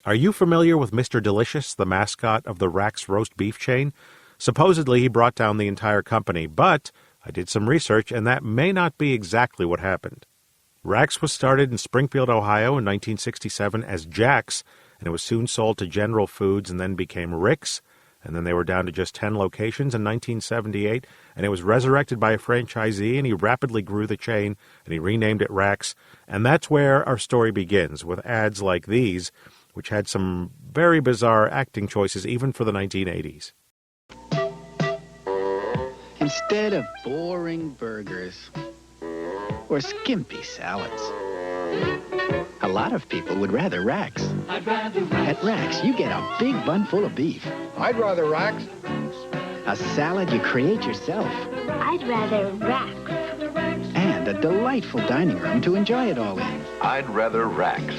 Are you familiar with Mr. Delicious, the mascot of the RAX roast beef chain? Supposedly he brought down the entire company, but I did some research and that may not be exactly what happened. RAX was started in Springfield, Ohio in 1967 as Jack's, and it was soon sold to General Foods and then became Rick's, and then they were down to just 10 locations in 1978, and it was resurrected by a franchisee, and he rapidly grew the chain, and he renamed it RAX, and that's where our story begins, with ads like these, which had some very bizarre acting choices even for the 1980s. Instead of boring burgers or skimpy salads, a lot of people would rather RAX. I'd rather RAX. At RAX, you get a big bun full of beef. I'd rather RAX. A salad you create yourself. I'd rather RAX. And a delightful dining room to enjoy it all in. I'd rather RAX.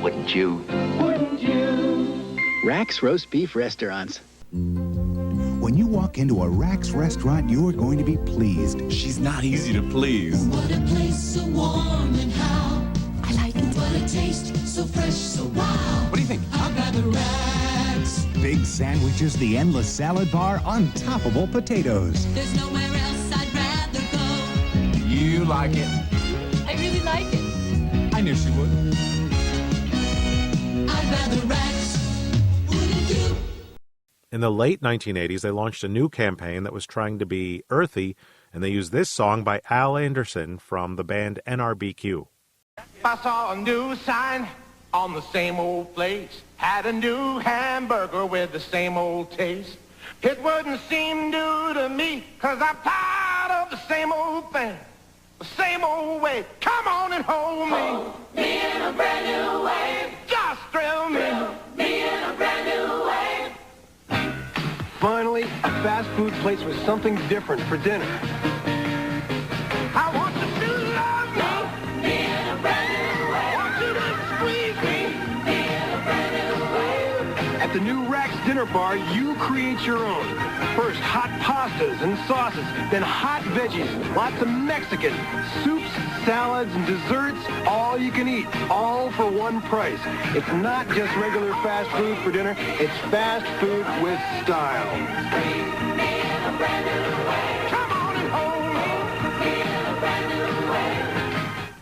Wouldn't you? Wouldn't you? RAX roast beef restaurants. When you walk into a RAX restaurant, you're going to be pleased. She's not easy to please. What a place, so warm and how. I like it. What a taste, so fresh, so wow. What do you think? I'd rather RAX. Big sandwiches, the endless salad bar, untoppable potatoes. There's nowhere else I'd rather go. You like it. I really like it. I knew she would. I'd rather RAX. Wouldn't you? In the late 1980s, they launched a new campaign that was trying to be earthy, and they used this song by Al Anderson from the band NRBQ. I saw a new sign on the same old place, had a new hamburger with the same old taste. It wouldn't seem new to me, 'cause I'm tired of the same old thing, the same old way. Come on and hold me. Hold me in a brand new way. Just thrill me. Thrill me in a brand new way. Finally, a fast food place with something different for dinner. I want you to love me. Me in a brand new way. Want you to squeeze me. Me in a brand new way. At the new RAX dinner bar, you create your own. First, hot pastas and sauces, then hot veggies, lots of Mexican, soups, salads, and desserts, all you can eat, all for one price. It's not just regular fast food for dinner, it's fast food with style. Me in a brand new way. Come on and hold me. Me in a brand new way.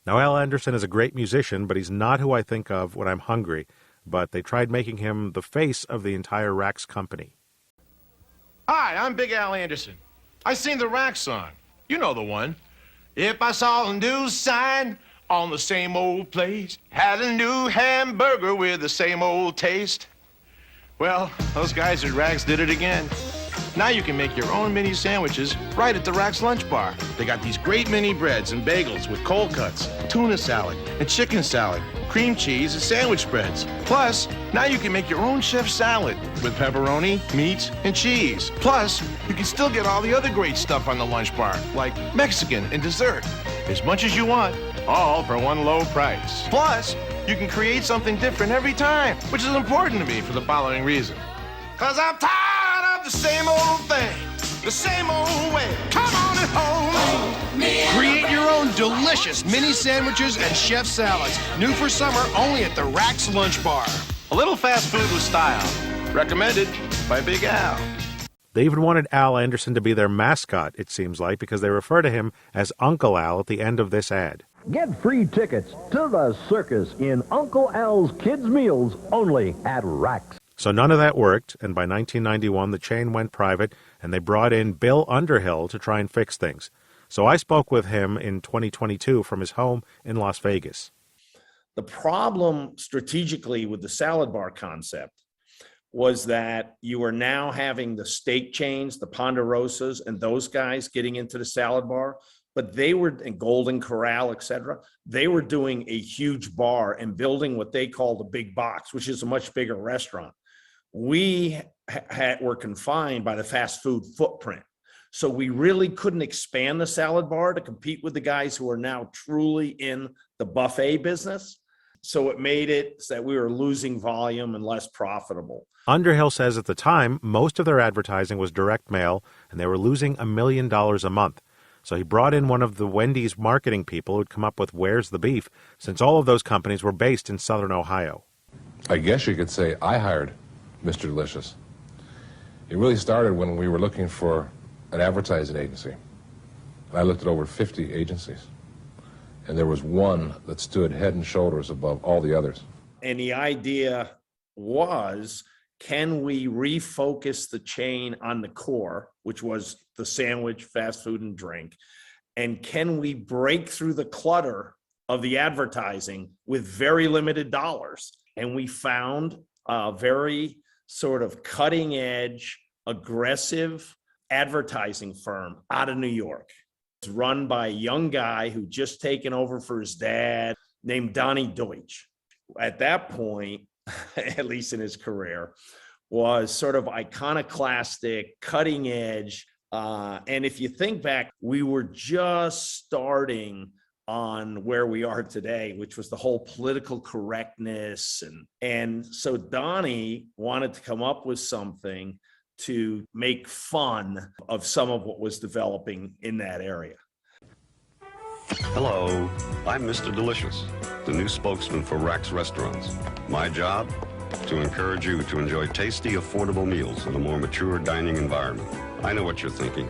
Now, Al Anderson is a great musician, but he's not who I think of when I'm hungry, but they tried making him the face of the entire RAX company. Hi, I'm Big Al Anderson. I sing the RAX song. You know the one. If I saw a new sign on the same old place, had a new hamburger with the same old taste. Well, those guys at RAX did it again. Now you can make your own mini sandwiches right at the RAX lunch bar. They got these great mini breads and bagels with cold cuts, tuna salad, and chicken salad, cream cheese, and sandwich spreads. Plus, now you can make your own chef salad with pepperoni, meat, and cheese. Plus, you can still get all the other great stuff on the lunch bar, like Mexican and dessert. As much as you want, all for one low price. Plus, you can create something different every time, which is important to me for the following reason. 'Cause I'm tired of the same old thing, the same old way. Come on and hold me. Create your own delicious mini sandwiches and chef salads. New for summer, only at the RAX lunch bar. A little fast food with style. Recommended by Big Al. They even wanted Al Anderson to be their mascot, it seems like, because they refer to him as Uncle Al at the end of this ad. Get free tickets to the circus in Uncle Al's Kids' Meals only at RAX. So none of that worked, and by 1991 the chain went private, and they brought in Bill Underhill to try and fix things. So I spoke with him in 2022 from his home in Las Vegas. The problem strategically with the salad bar concept was that you were now having the steak chains, the Ponderosas, and those guys getting into the salad bar, but they were in Golden Corral, et cetera. They were doing a huge bar and building what they call the big box, which is a much bigger restaurant. We were confined by the fast food footprint. So we really couldn't expand the salad bar to compete with the guys who are now truly in the buffet business. So it made it so that we were losing volume and less profitable. Underhill says at the time, most of their advertising was direct mail, and they were losing $1 million a month. So he brought in one of the Wendy's marketing people who'd come up with Where's the Beef, since all of those companies were based in southern Ohio. I guess you could say I hired Mr. Delicious. It really started when we were looking for an advertising agency. And I looked at over 50 agencies, and there was one that stood head and shoulders above all the others. And the idea was, can we refocus the chain on the core, which was the sandwich, fast food, and drink? And can we break through the clutter of the advertising with very limited dollars? And we found a very sort of cutting edge, aggressive advertising firm out of New York. It's run by a young guy who just taken over for his dad named Donnie Deutsch. At that point, at least in his career, was sort of iconoclastic, cutting edge. And if you think back, we were just starting on where we are today, which was the whole political correctness. And so Donnie wanted to come up with something to make fun of some of what was developing in that area. Hello, I'm Mr. Delicious, the new spokesman for RAX restaurants. My job? To encourage you to enjoy tasty, affordable meals in a more mature dining environment. I know what you're thinking.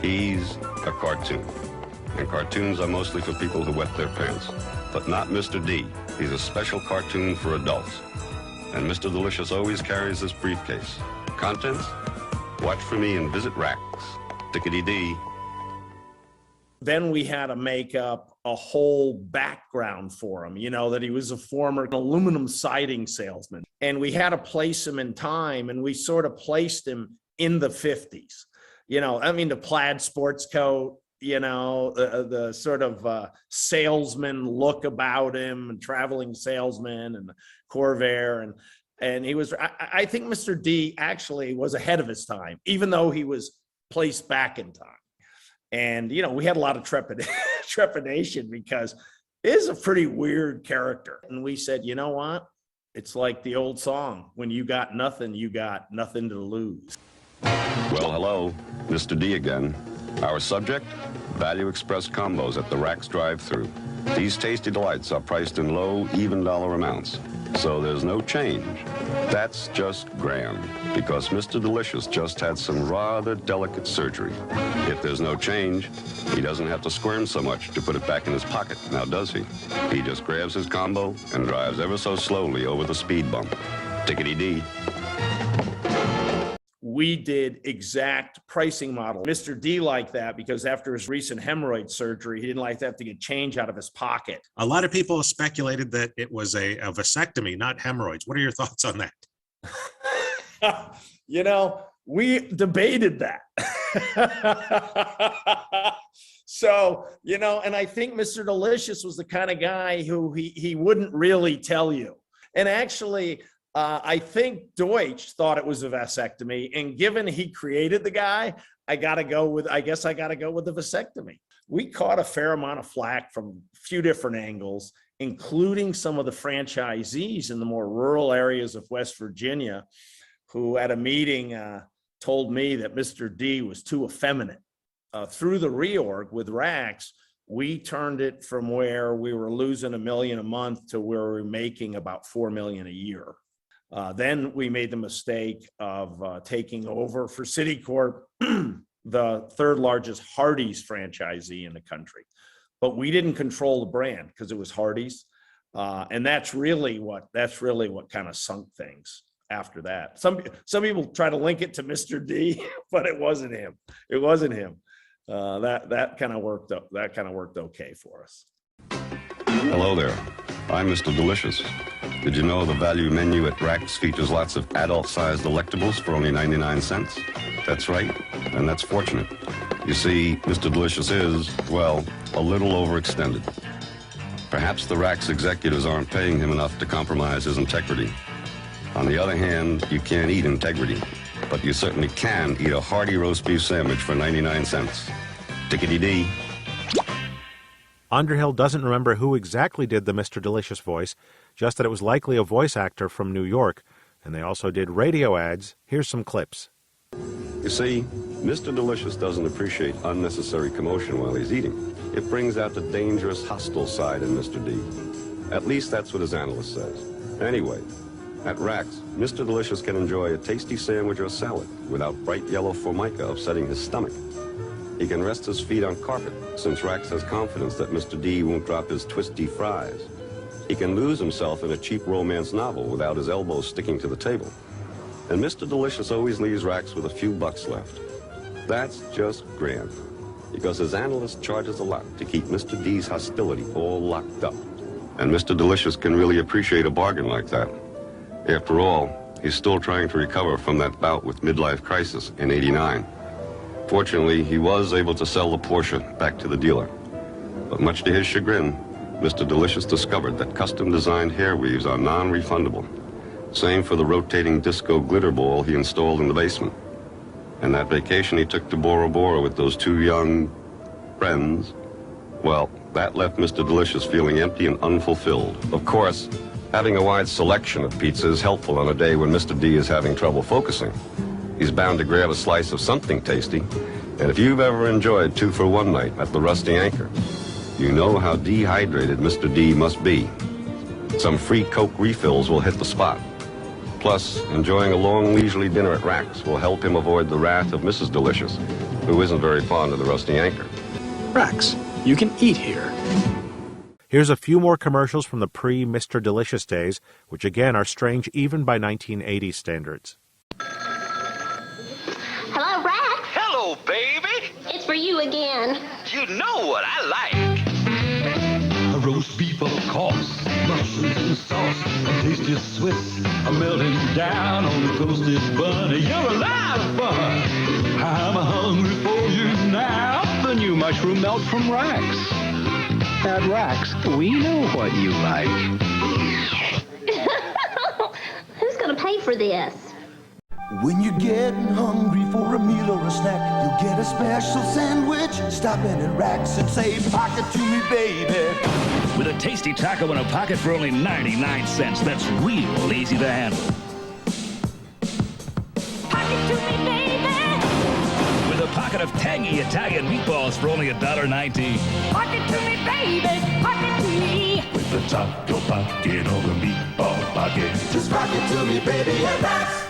He's a cartoon. And cartoons are mostly for people who wet their pants. But not Mr. D. He's a special cartoon for adults. And Mr. Delicious always carries this briefcase. Contents? Watch for me and visit RAX. Tickety-dee. Then we had to make up a whole background for him, you know, that he was a former aluminum siding salesman. And we had to place him in time, and we sort of placed him in the 50s. You know, I mean, the plaid sports coat, you know, the sort of salesman look about him, and traveling salesman, and the Corvair. And he was, I think Mr. D actually was ahead of his time, even though he was placed back in time. And, you know, we had a lot of trepidation because it is a pretty weird character. And we said, you know what? It's like the old song, when you got nothing to lose. Well, hello, Mr. D again. Our subject, Value Express combos at the RAX drive-thru. These tasty delights are priced in low, even dollar amounts. So there's no change. That's just grand, because Mr. Delicious just had some rather delicate surgery. If there's no change, he doesn't have to squirm so much to put it back in his pocket, now does he? He just grabs his combo and drives ever so slowly over the speed bump. Tickety-dee. We did exact pricing model. Mr. D liked that because after his recent hemorrhoid surgery, he didn't like to have to get change out of his pocket. A lot of people speculated that it was a vasectomy, not hemorrhoids. What are your thoughts on that? You know, we debated that. So, you know, and I think Mr. Delicious was the kind of guy who he wouldn't really tell you. And actually, I think Deutsch thought it was a vasectomy, and given he created the guy, I guess I gotta go with the vasectomy. We caught a fair amount of flack from a few different angles, including some of the franchisees in the more rural areas of West Virginia, who at a meeting told me that Mr. D was too effeminate. Through the reorg with RAX, we turned it from where we were losing $1 million a month to where we're making about $4 million a year. Then we made the mistake of taking over for Citicorp, the third largest Hardee's franchisee in the country. But we didn't control the brand because it was Hardee's. And that's really what kind of sunk things after that. Some people try to link it to Mr. D, but it wasn't him. It wasn't him. That kind of worked okay for us. Hello there. I'm Mr. Delicious. Did you know the value menu at RAX features lots of adult-sized delectables for only 99 cents? That's right, and that's fortunate. You see, Mr. Delicious is, well, a little overextended. Perhaps the RAX executives aren't paying him enough to compromise his integrity. On the other hand, you can't eat integrity, but you certainly can eat a hearty roast beef sandwich for 99 cents. Tickety-dee. Underhill doesn't remember who exactly did the Mr. Delicious voice, just that it was likely a voice actor from New York, and they also did radio ads. Here's some clips. You see, Mr. Delicious doesn't appreciate unnecessary commotion while he's eating. It brings out the dangerous, hostile side in Mr. D. At least that's what his analyst says. Anyway, At RAX, Mr. Delicious can enjoy a tasty sandwich or salad without bright yellow formica upsetting his stomach. He can rest his feet on carpet, since RAX has confidence that Mr. D won't drop his twisty fries. He can lose himself in a cheap romance novel without his elbows sticking to the table. And Mr. Delicious always leaves RAX with a few bucks left. That's just grand, because his analyst charges a lot to keep Mr. D's hostility all locked up. And Mr. Delicious can really appreciate a bargain like that. After all, he's still trying to recover from that bout with midlife crisis in '89. Fortunately, he was able to sell the Porsche back to the dealer. But much to his chagrin, Mr. Delicious discovered that custom-designed hair weaves are non-refundable. Same for the rotating disco glitter ball he installed in the basement. And that vacation he took to Bora Bora with those two young friends, well, that left Mr. Delicious feeling empty and unfulfilled. Of course, having a wide selection of pizza is helpful on a day when Mr. D is having trouble focusing. He's bound to grab a slice of something tasty, and if you've ever enjoyed 2-for-1 night at the Rusty Anchor, you know how dehydrated Mr. D must be. Some free Coke refills will hit the spot. Plus, enjoying a long leisurely dinner at RAX will help him avoid the wrath of Mrs. Delicious, who isn't very fond of the Rusty Anchor. RAX, you can eat here. Here's a few more commercials from the pre-Mr. Delicious days, which again are strange even by 1980 standards. Hello, Rex. Hello, baby. It's for you again. You know what I like. A roast beef, of course, mushrooms and sauce, a tasty Swiss, a melting down on the toasted bun. You're alive, bun. I'm hungry for you now. The new mushroom melt from RAX. At RAX, we know what you like. Who's going to pay for this? When you're getting hungry for a meal or a snack, you'll get a special sandwich. Stop in at RAX and say, "Pocket to me, baby." With a tasty taco in a pocket for only 99 cents, that's real easy to handle. Pocket to me, baby. With a pocket of tangy Italian meatballs for only $1.19. Pocket to me, baby. Pocket to me. With the taco pocket or the meatball pocket, Just pocket to me, baby, at RAX.